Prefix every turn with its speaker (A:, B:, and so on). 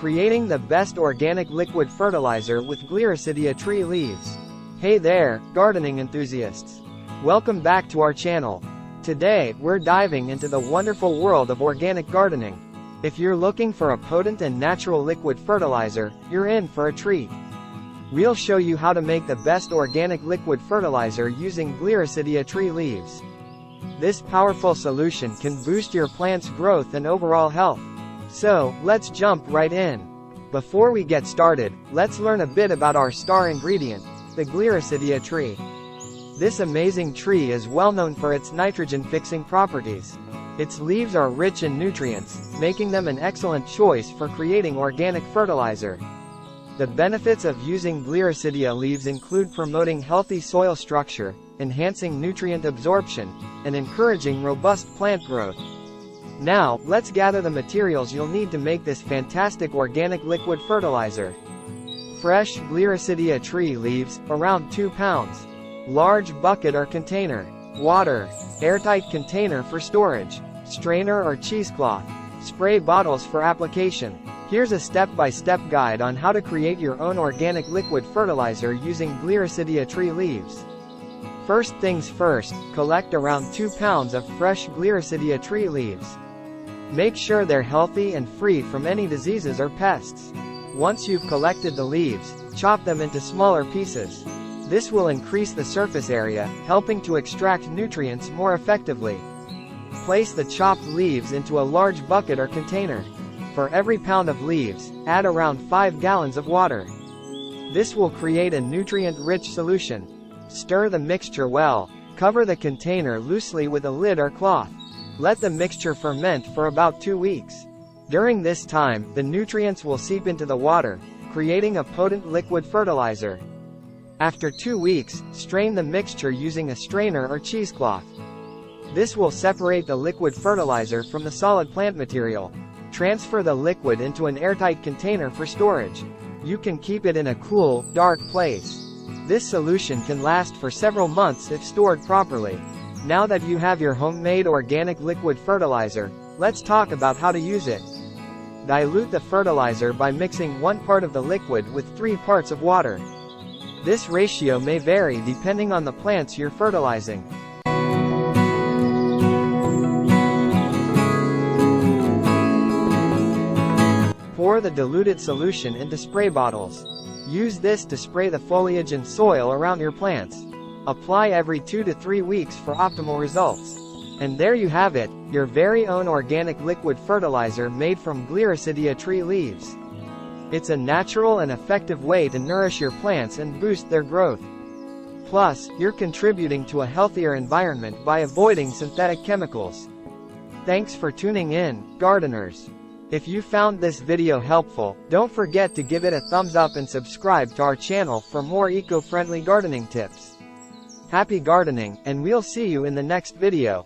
A: Creating the best organic liquid fertilizer with Gliricidia tree leaves. Hey there, gardening enthusiasts. Welcome back to our channel. Today, we're diving into the wonderful world of organic gardening. If you're looking for a potent and natural liquid fertilizer, you're in for a treat. We'll show you how to make the best organic liquid fertilizer using Gliricidia tree leaves. This powerful solution can boost your plant's growth and overall health. So, let's jump right in. Before we get started, let's learn a bit about our star ingredient, the Gliricidia tree. This amazing tree is well known for its nitrogen-fixing properties. Its leaves are rich in nutrients, making them an excellent choice for creating organic fertilizer. The benefits of using Gliricidia leaves include promoting healthy soil structure, enhancing nutrient absorption, and encouraging robust plant growth. Now, let's gather the materials you'll need to make this fantastic organic liquid fertilizer. Fresh Gliricidia tree leaves, around 2 pounds. Large bucket or container. Water. Airtight container for storage. Strainer or cheesecloth. Spray bottles for application. Here's a step-by-step guide on how to create your own organic liquid fertilizer using Gliricidia tree leaves. First things first, collect around 2 pounds of fresh Gliricidia tree leaves. Make sure they're healthy and free from any diseases or pests. Once you've collected the leaves, chop them into smaller pieces. This will increase the surface area, helping to extract nutrients more effectively. Place the chopped leaves into a large bucket or container. For every pound of leaves, add around 5 gallons of water. This will create a nutrient-rich solution. Stir the mixture well. Cover the container loosely with a lid or cloth. Let the mixture ferment for about 2 weeks. During this time, the nutrients will seep into the water, creating a potent liquid fertilizer. After 2 weeks, strain the mixture using a strainer or cheesecloth. This will separate the liquid fertilizer from the solid plant material. Transfer the liquid into an airtight container for storage. You can keep it in a cool, dark place. This solution can last for several months if stored properly. Now that you have your homemade organic liquid fertilizer, let's talk about how to use it. Dilute the fertilizer by mixing 1 part of the liquid with 3 parts of water. This ratio may vary depending on the plants you're fertilizing. Pour the diluted solution into spray bottles. Use this to spray the foliage and soil around your plants. Apply every 2 to 3 weeks for optimal results. And there you have it, your very own organic liquid fertilizer made from Gliricidia tree leaves. It's a natural and effective way to nourish your plants and boost their growth. Plus, you're contributing to a healthier environment by avoiding synthetic chemicals. Thanks for tuning in, gardeners. If you found this video helpful, don't forget to give it a thumbs up and subscribe to our channel for more eco-friendly gardening tips. Happy gardening, and we'll see you in the next video.